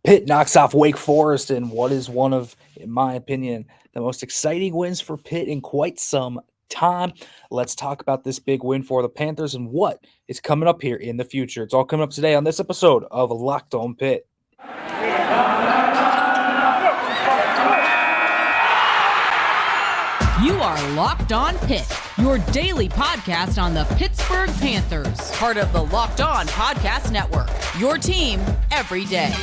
Pitt knocks off Wake Forest in what is one of, in my opinion, the most exciting wins for Pitt in quite some time. Let's talk about this big win for the Panthers and what is coming up here in the future. It's all coming up today on this episode of Locked On Pitt. You are Locked On Pitt, your daily podcast on the Pittsburgh Panthers, part of the Locked On Podcast Network, your team every day.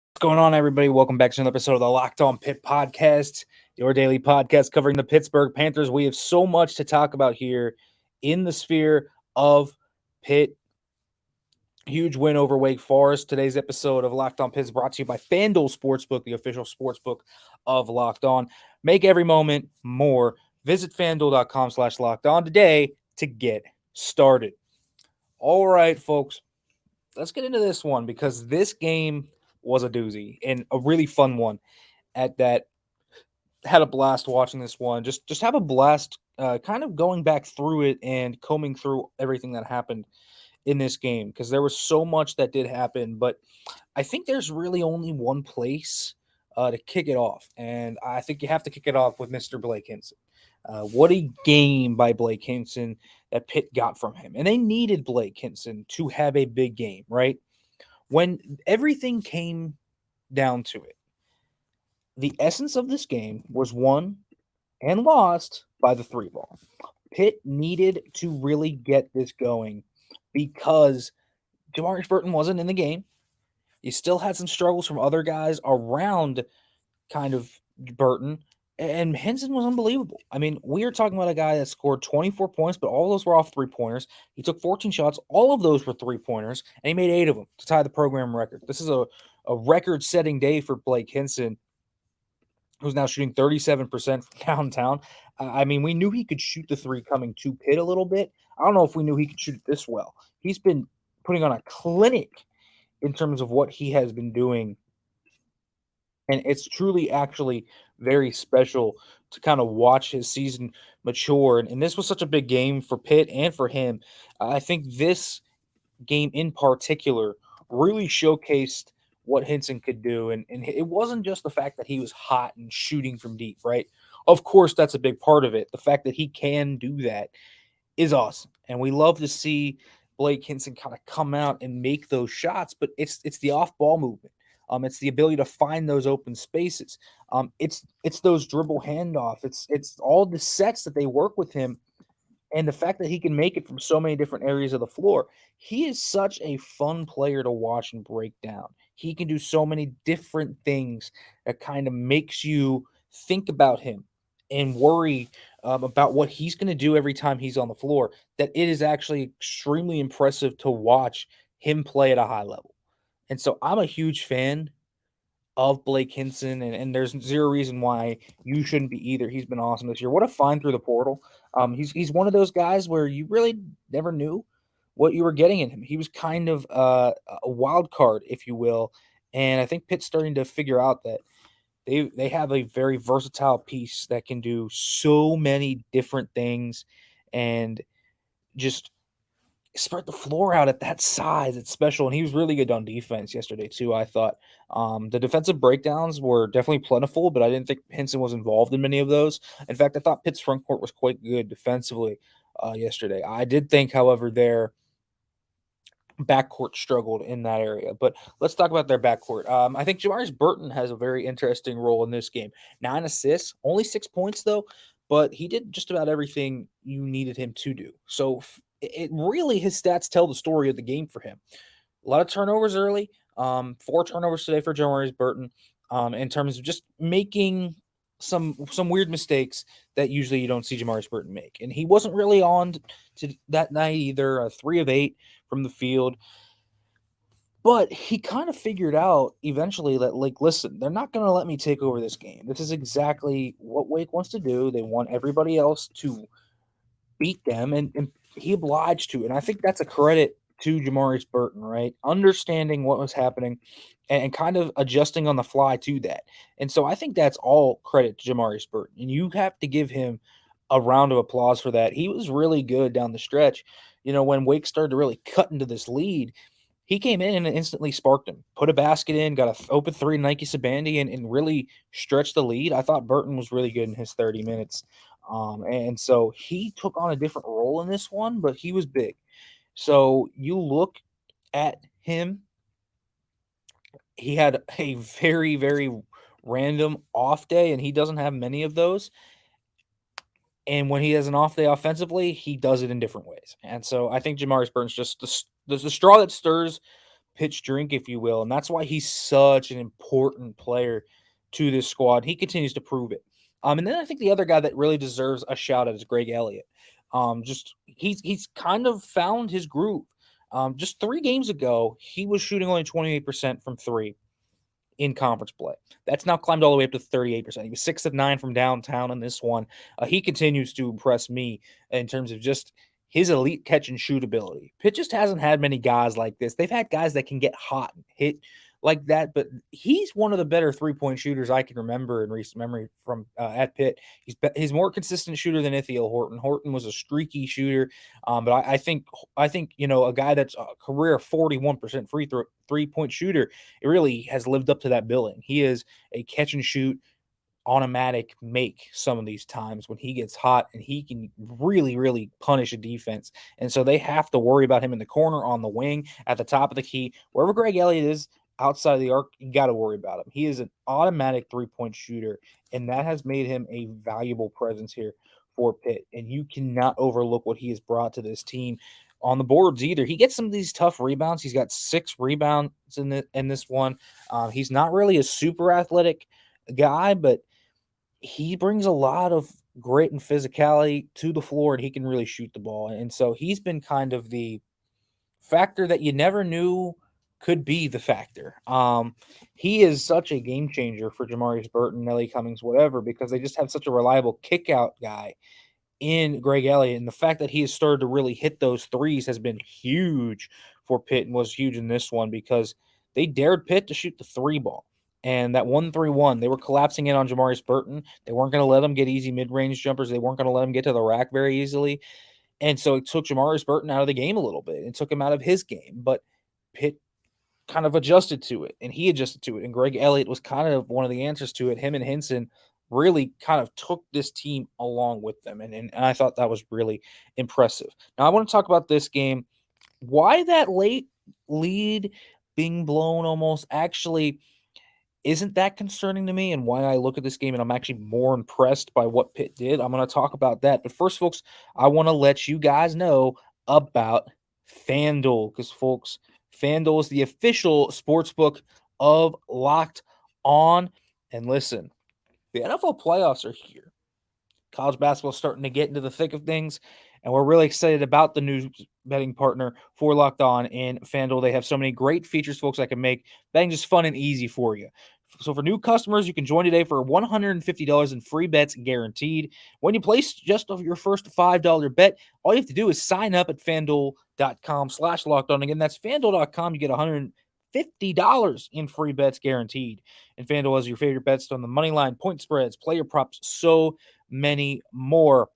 What's going on, everybody? Welcome back to another episode of the Locked On Pitt podcast, your daily podcast covering the Pittsburgh Panthers. We have so much to talk about here in the sphere of Pitt. Huge win over Wake Forest. Today's episode of Locked On Pitt is brought to you by FanDuel Sportsbook, the official sportsbook of Locked On. Make every moment more. Visit FanDuel.com/LockedOn today to get started. All right, folks, let's get into this one because this game was a doozy and a really fun one at that. Had a blast watching this one. Just have a blast kind of going back through it and combing through everything that happened in this game because there was so much that did happen, but I think there's really only one place to kick it off, and I think you have to kick it off with Mr. Blake Hinson. What a game by Blake Hinson that Pitt got from him, and they needed Blake Hinson to have a big game, right? When everything came down to it, the essence of this game was won and lost by the three ball. Pitt needed to really get this going because Jamarius Burton wasn't in the game. You still had some struggles from other guys around kind of Burton, and Hinson was unbelievable. I mean, we are talking about a guy that scored 24 points, but all of those were off three-pointers. He took 14 shots. All of those were three-pointers, and he made 8 of them to tie the program record. This is a record-setting day for Blake Hinson, who's now shooting 37% from downtown. I mean, we knew he could shoot the three coming to Pitt a little bit. I don't know if we knew he could shoot it this well. He's been putting on a clinic in terms of what he has been doing. And it's truly actually very special to kind of watch his season mature. And this was such a big game for Pitt and for him. I think this game in particular really showcased what Hinson could do. And it wasn't just the fact that he was hot and shooting from deep, right? Of course, that's a big part of it. The fact that he can do that is awesome. And we love to see Blake Hinson kind of come out and make those shots, but it's the off-ball movement. It's the ability to find those open spaces. It's those dribble handoff. It's all the sets that they work with him, and the fact that he can make it from so many different areas of the floor. He is such a fun player to watch and break down. He can do so many different things that kind of makes you think about him and worry about what he's going to do every time he's on the floor, that it is actually extremely impressive to watch him play at a high level. And so I'm a huge fan of Blake Hinson, and there's zero reason why you shouldn't be either. He's been awesome this year. What a find through the portal. He's one of those guys where you really never knew what you were getting in him. He was kind of a wild card, if you will, and I think Pitt's starting to figure out that they have a very versatile piece that can do so many different things and just spread the floor out at that size. It's special, and he was really good on defense yesterday too, I thought. The defensive breakdowns were definitely plentiful, but I didn't think Hinson was involved in many of those. In fact, I thought Pitt's front court was quite good defensively yesterday. I did think, however, their backcourt struggled in that area. But let's talk about their backcourt. I think Jamarius Burton has a very interesting role in this game. 9 assists, only 6 points though, but he did just about everything you needed him to do. So it really, his stats tell the story of the game for him. A lot of turnovers early, 4 turnovers today for Jamarius Burton, in terms of just making some weird mistakes that usually you don't see Jamarius Burton make. And he wasn't really on to that night either, 3 of 8 from the field. But he kind of figured out eventually that, like, listen, they're not going to let me take over this game. This is exactly what Wake wants to do. They want everybody else to beat them, and he obliged to. And I think that's a credit to Jamarius Burton, right? Understanding what was happening and kind of adjusting on the fly to that. And so I think that's all credit to Jamarius Burton. And you have to give him a round of applause for that. He was really good down the stretch. When Wake started to really cut into this lead, he came in and instantly sparked him, put a basket in, got a open three, Nike Sabandi, and really stretched the lead. I thought Burton was really good in his 30 minutes. And so he took on a different role in this one, but he was big. So you look at him, he had a very, very random off day, and he doesn't have many of those. And when he has an off day offensively, he does it in different ways. And so I think Jamarius Burton's just the straw that stirs Pitt's drink, if you will. And that's why he's such an important player to this squad. He continues to prove it. And then I think the other guy that really deserves a shout out is Greg Elliott. Just he's kind of found his groove. Just 3 games ago, he was shooting only 28% from 3 in conference play. That's now climbed all the way up to 38%. He was 6 of 9 from downtown in this one. He continues to impress me in terms of just his elite catch and shoot ability. Pitt just hasn't had many guys like this. They've had guys that can get hot and hit like that, but he's one of the better 3-point shooters I can remember in recent memory from at Pitt. He's more consistent shooter than Ithiel Horton. Horton was a streaky shooter, but I think a guy that's a career 41% free throw 3-point shooter, it really has lived up to that billing. He is a catch and shoot automatic make some of these times when he gets hot, and he can really, really punish a defense. And so they have to worry about him in the corner, on the wing, at the top of the key. Wherever Greg Elliott is outside of the arc, you got to worry about him. He is an automatic 3-point shooter, and that has made him a valuable presence here for Pitt. And you cannot overlook what he has brought to this team on the boards either. He gets some of these tough rebounds. He's got 6 rebounds in this one. He's not really a super athletic guy, but he brings a lot of grit and physicality to the floor, and he can really shoot the ball. And so he's been kind of the factor that you never knew could be the factor. He is such a game changer for Jamarius Burton, Nelly Cummings, whatever, because they just have such a reliable kick out guy in Greg Elliott. And the fact that he has started to really hit those threes has been huge for Pitt, and was huge in this one because they dared Pitt to shoot the 3 ball. And that 1-3-1, they were collapsing in on Jamarius Burton. They weren't going to let him get easy mid-range jumpers. They weren't going to let him get to the rack very easily. And so it took Jamarius Burton out of the game a little bit. It took him out of his game. But Pitt kind of adjusted to it, and he adjusted to it. And Greg Elliott was kind of one of the answers to it. Him and Hinson really kind of took this team along with them. And I thought that was really impressive. Now, I want to talk about this game. Why that late lead being blown almost actually isn't that concerning to me, and why I look at this game and I'm actually more impressed by what Pitt did. I'm going to talk about that. But first, folks, I want to let you guys know about FanDuel, because, folks, FanDuel is the official sportsbook of Locked On. And listen, the NFL playoffs are here. College basketball is starting to get into the thick of things, and we're really excited about the new betting partner for Locked On in FanDuel. They have so many great features, folks, that can make betting just fun and easy for you. So for new customers, you can join today for $150 in free bets guaranteed. When you place just your first $5 bet, all you have to do is sign up at FanDuel.com/lockedon. Again, that's FanDuel.com. You get $150 in free bets guaranteed. And FanDuel has your favorite bets on the money line, point spreads, player props, so many more.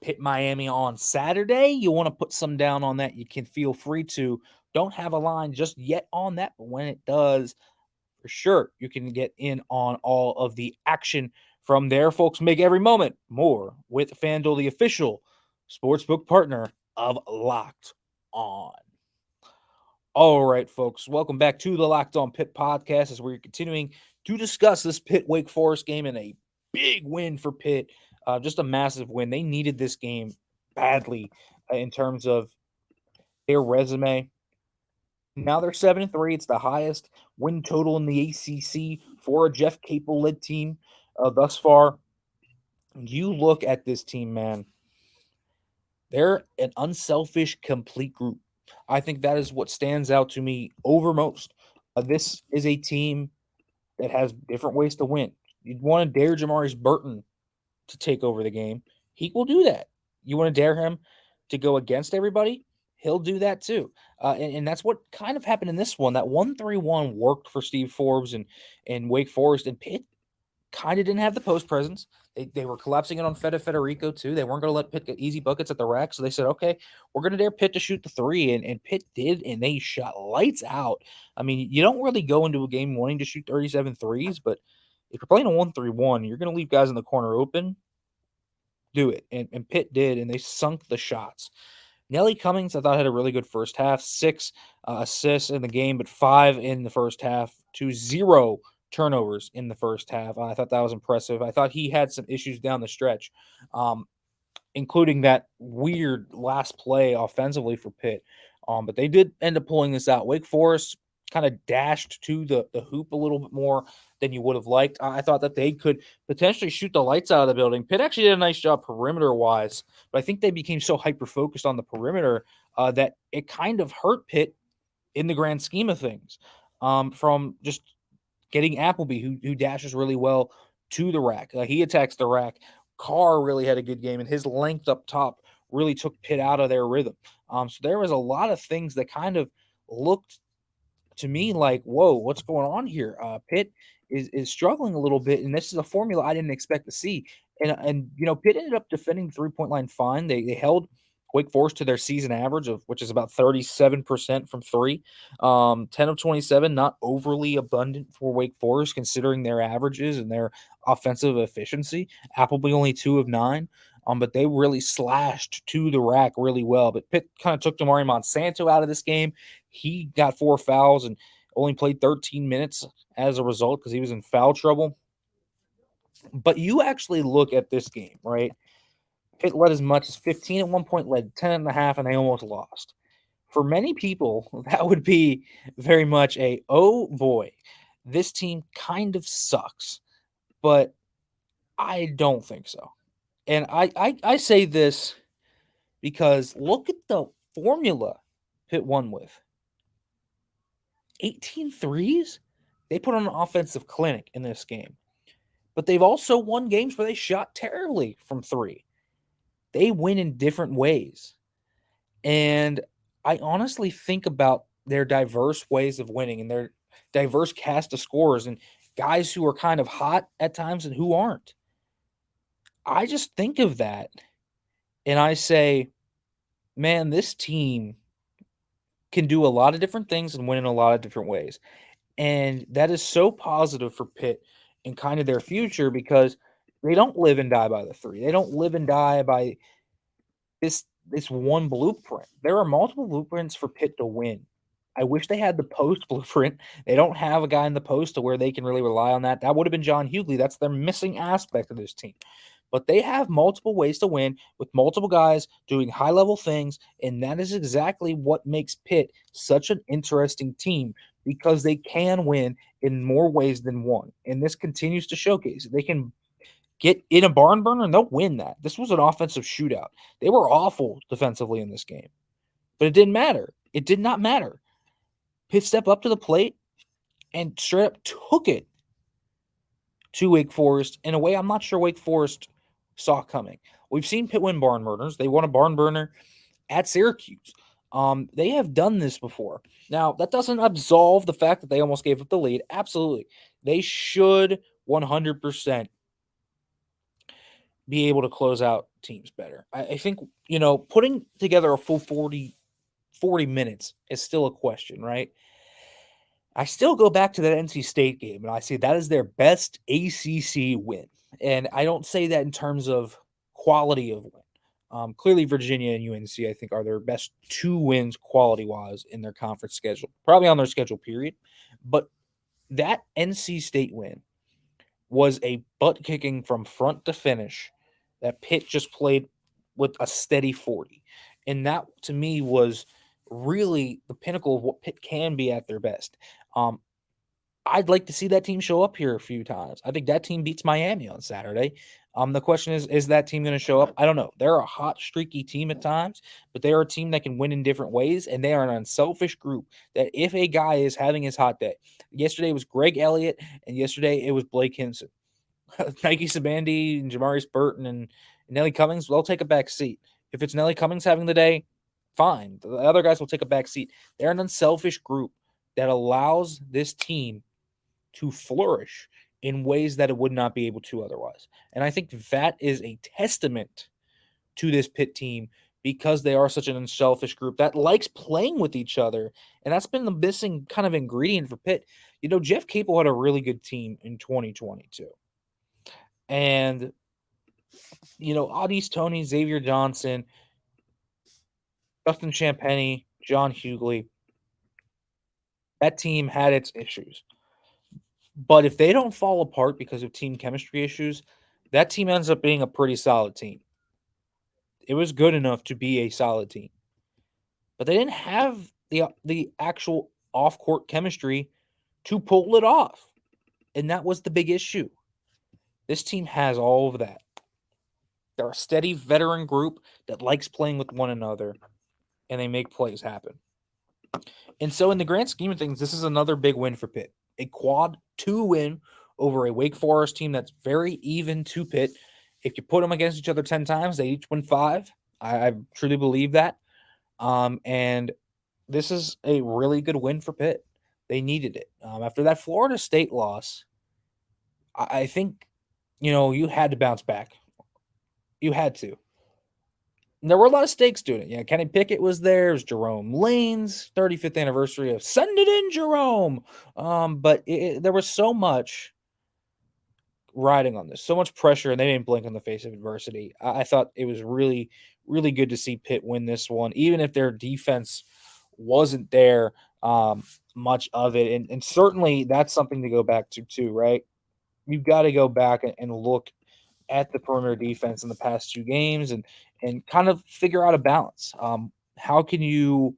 Pitt Miami on Saturday. You want to put some down on that, you can feel free to. Don't have a line just yet on that, but when it does, for sure, you can get in on all of the action from there. Folks, make every moment more with FanDuel, the official sportsbook partner of Locked On. All right, folks, welcome back to the Locked On Pitt podcast as we're continuing to discuss this Pitt Wake Forest game, and a big win for Pitt. Just a massive win. They needed this game badly in terms of their resume. Now they're 7-3. It's the highest win total in the ACC for a Jeff Capel-led team thus far. You look at this team, man. They're an unselfish, complete group. I think that is what stands out to me over most. This is a team that has different ways to win. You'd want to dare Jamarius Burton to take over the game. He will do that. You want to dare him to go against everybody? He'll do that too. And that's what kind of happened in this one. That 1-3-1 worked for Steve Forbes and Wake Forest, and Pitt kind of didn't have the post presence. They were collapsing it on Federico too. They weren't going to let Pitt get easy buckets at the rack. So they said, okay, we're going to dare Pitt to shoot the three. And Pitt did, and they shot lights out. I mean, you don't really go into a game wanting to shoot 37 threes, but if you're playing a 1-3-1, you're going to leave guys in the corner open. Do it. And Pitt did, and they sunk the shots. Nelly Cummings, I thought, had a really good first half. 6 assists in the game, but 5 in the first half to 0 turnovers in the first half. I thought that was impressive. I thought he had some issues down the stretch, including that weird last play offensively for Pitt. But they did end up pulling this out. Wake Forest kind of dashed to the hoop a little bit more than you would have liked. I thought that they could potentially shoot the lights out of the building. Pitt actually did a nice job perimeter-wise, but I think they became so hyper-focused on the perimeter that it kind of hurt Pitt in the grand scheme of things, from just getting Appleby, who dashes really well to the rack. He attacks the rack. Carr really had a good game, and his length up top really took Pitt out of their rhythm. So there was a lot of things that kind of looked to me like, whoa, what's going on here? Pitt is struggling a little bit, and this is a formula I didn't expect to see. And Pitt ended up defending the 3-point line fine. They held Wake Forest to their season average of which is about 37% from three. 10 of 27, not overly abundant for Wake Forest considering their averages and their offensive efficiency. Appleby only 2 of 9. But they really slashed to the rack really well. But Pitt kind of took Damari Monsanto out of this game. He got 4 fouls and only played 13 minutes as a result because he was in foul trouble. But you actually look at this game, right? Pitt led as much as 15 at one point, led 10 and a half, and they almost lost. For many people, that would be very much a, oh boy, this team kind of sucks. But I don't think so. And I say this because look at the formula Pitt won with. 18 threes? They put on an offensive clinic in this game. But they've also won games where they shot terribly from 3. They win in different ways. And I honestly think about their diverse ways of winning and their diverse cast of scorers and guys who are kind of hot at times and who aren't. I just think of that and I say, man, this team can do a lot of different things and win in a lot of different ways. And that is so positive for Pitt and kind of their future because they don't live and die by the 3. They don't live and die by this one blueprint. There are multiple blueprints for Pitt to win. I wish they had the post blueprint. They don't have a guy in the post to where they can really rely on that. That would have been John Hughley. That's their missing aspect of this team. But they have multiple ways to win with multiple guys doing high-level things, and that is exactly what makes Pitt such an interesting team because they can win in more ways than one. And this continues to showcase. They can get in a barn burner and they'll win that. This was an offensive shootout. They were awful defensively in this game, but it didn't matter. It did not matter. Pitt stepped up to the plate and straight up took it to Wake Forest in a way I'm not sure Wake Forest saw coming. We've seen Pitt win barn burners. They won a barn burner at Syracuse. They have done this before. Now, that doesn't absolve the fact that they almost gave up the lead. Absolutely. They should 100% be able to close out teams better. I think, putting together a full 40 minutes is still a question, right? I still go back to that NC State game, and I say that is their best ACC win. And I don't say that in terms of quality of win. Clearly, Virginia and UNC, I think, are their best 2 wins quality-wise in their conference schedule, probably on their schedule, period. But that NC State win was a butt-kicking from front to finish that Pitt just played with a steady 40. And that, to me, was really the pinnacle of what Pitt can be at their best. I'd like to see that team show up here a few times. I think that team beats Miami on Saturday. The question is that team going to show up? I don't know. They're a hot, streaky team at times, but they are a team that can win in different ways, and they are an unselfish group that if a guy is having his hot day, yesterday was Greg Elliott, and yesterday it was Blake Hinson. Nike Sabandi and Jamarius Burton and Nelly Cummings, they'll take a back seat. If it's Nelly Cummings having the day, fine. The other guys will take a back seat. They're an unselfish group that allows this team to flourish in ways that it would not be able to otherwise. And I think that is a testament to this Pitt team because they are such an unselfish group that likes playing with each other. And that's been the missing kind of ingredient for Pitt. Jeff Capel had a really good team in 2022. And, Audis Tony, Xavier Johnson, Justin Champagny, John Hughley, that team had its issues. But if they don't fall apart because of team chemistry issues, that team ends up being a pretty solid team. It was good enough to be a solid team. But they didn't have the actual off-court chemistry to pull it off. And that was the big issue. This team has all of that. They're a steady veteran group that likes playing with one another, and they make plays happen. And so in the grand scheme of things, this is another big win for Pitt. A quad 2 win over a Wake Forest team that's very even to Pitt. If you put them against each other 10 times, they each win 5. I truly believe that. And this is a really good win for Pitt. They needed it. After that Florida State loss, I think, you had to bounce back. You had to. And there were a lot of stakes doing it. Yeah, Kenny Pickett was there. It was Jerome Lane's 35th anniversary of Send It In, Jerome. But there was so much riding on this, so much pressure, and they didn't blink in the face of adversity. I thought it was really, really good to see Pitt win this one, even if their defense wasn't there much of it. And certainly that's something to go back to too, right? You've got to go back and look at the perimeter defense in the past 2 games and kind of figure out a balance. How can you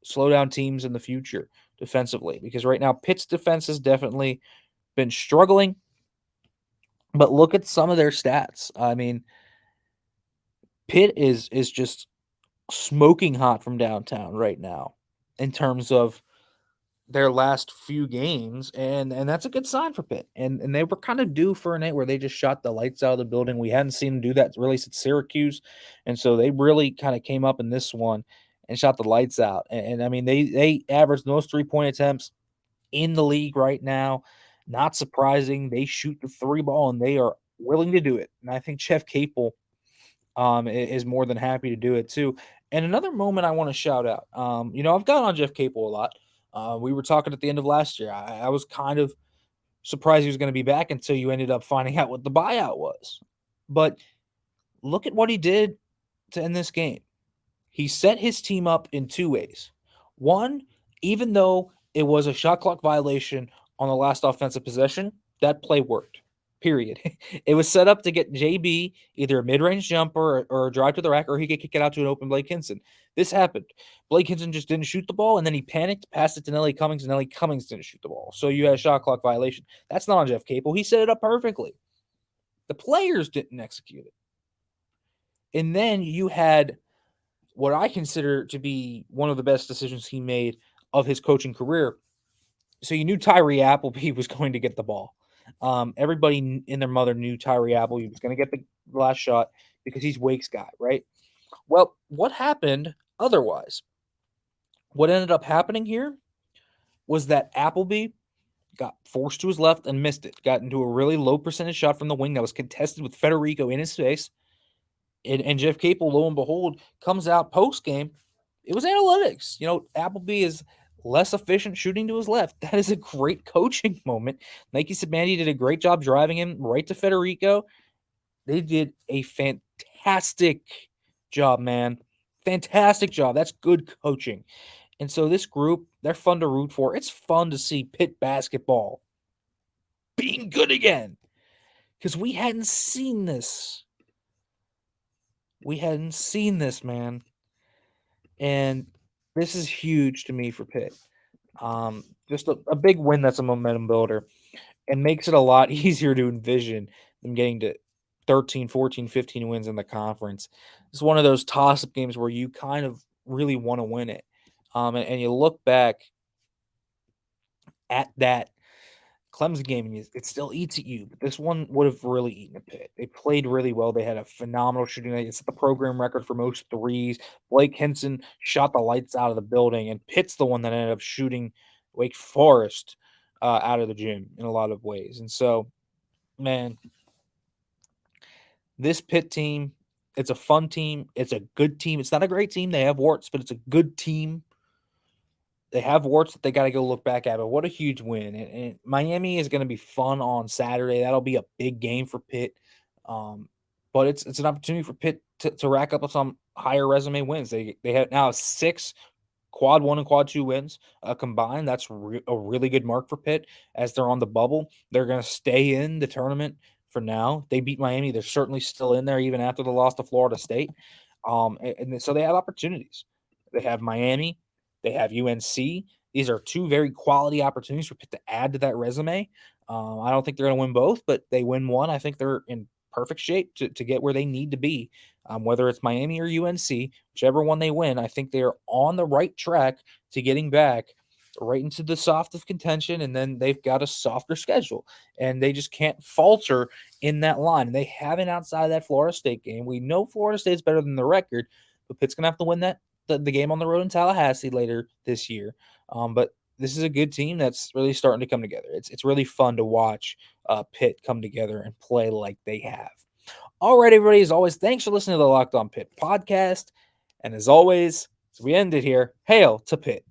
slow down teams in the future defensively? Because right now Pitt's defense has definitely been struggling, but look at some of their stats. I mean, Pitt is just smoking hot from downtown right now in terms of their last few games, and that's a good sign for Pitt. And they were kind of due for a night where they just shot the lights out of the building. We hadn't seen them do that really since Syracuse, and so they really kind of came up in this one and shot the lights out. And I mean, they averaged the most 3-point attempts in the league right now. Not surprising. They shoot the 3 ball, and they are willing to do it. And I think Jeff Capel is more than happy to do it too. And another moment I want to shout out. I've got on Jeff Capel a lot. We were talking at the end of last year. I was kind of surprised he was going to be back until you ended up finding out what the buyout was. But look at what he did to end this game. He set his team up in 2 ways. One, even though it was a shot clock violation on the last offensive possession, that play worked. Period. It was set up to get JB either a mid-range jumper or a drive to the rack, or he could kick it out to an open Blake Hinson. This happened. Blake Hinson just didn't shoot the ball, and then he panicked, passed it to Nelly Cummings, and Nelly Cummings didn't shoot the ball. So you had a shot clock violation. That's not on Jeff Capel. He set it up perfectly. The players didn't execute it. And then you had what I consider to be one of the best decisions he made of his coaching career. So you knew Tyree Appleby was going to get the ball. Everybody in their mother knew Tyree Appleby was going to get the last shot because he's Wake's guy, right? Well, what happened otherwise? What ended up happening here was that Appleby got forced to his left and missed it. Got into a really low percentage shot from the wing that was contested with Federico in his face. And Jeff Capel, lo and behold, comes out post-game. It was analytics. Appleby is less efficient shooting to his left. That is a great coaching moment. Nike Sabandi did a great job driving him right to Federico. They did a fantastic job, man. Fantastic job. That's good coaching. And so this group, they're fun to root for. It's fun to see Pitt basketball being good again because we hadn't seen this. We hadn't seen this, man. And this is huge to me for Pitt. Just a big win that's a momentum builder and makes it a lot easier to envision them getting to 13, 14, 15 wins in the conference. It's one of those toss-up games where you kind of really want to win it. And you look back at that Clemson game, and it still eats at you. But this one would have really eaten a Pitt. They played really well. They had a phenomenal shooting night. It's the program record for most threes. Blake Hinson shot the lights out of the building, and Pitt's the one that ended up shooting Wake Forest out of the gym in a lot of ways. And so, man, this Pitt team, it's a fun team. It's a good team. It's not a great team. They have warts, but it's a good team. They have warts that they got to go look back at. But what a huge win. And Miami is going to be fun on Saturday. That'll be a big game for Pitt. But it's an opportunity for Pitt to rack up some higher resume wins. They have now 6 quad 1 and quad 2 wins combined. That's a really good mark for Pitt as they're on the bubble. They're going to stay in the tournament for now. They beat Miami. They're certainly still in there even after the loss to Florida State. And so they have opportunities. They have Miami. They have UNC. These are 2 very quality opportunities for Pitt to add to that resume. I don't think they're going to win both, but they win one. I think they're in perfect shape to get where they need to be. Whether it's Miami or UNC, whichever one they win, I think they're on the right track to getting back right into the soft of contention, and then they've got a softer schedule, and they just can't falter in that line. They haven't outside of that Florida State game. We know Florida State's better than the record, but Pitt's going to have to win the game on the road in Tallahassee later this year. But this is a good team that's really starting to come together. It's really fun to watch Pitt come together and play like they have. All right, everybody, as always, thanks for listening to the Locked On Pitt podcast. And as always, as we end it here, hail to Pitt.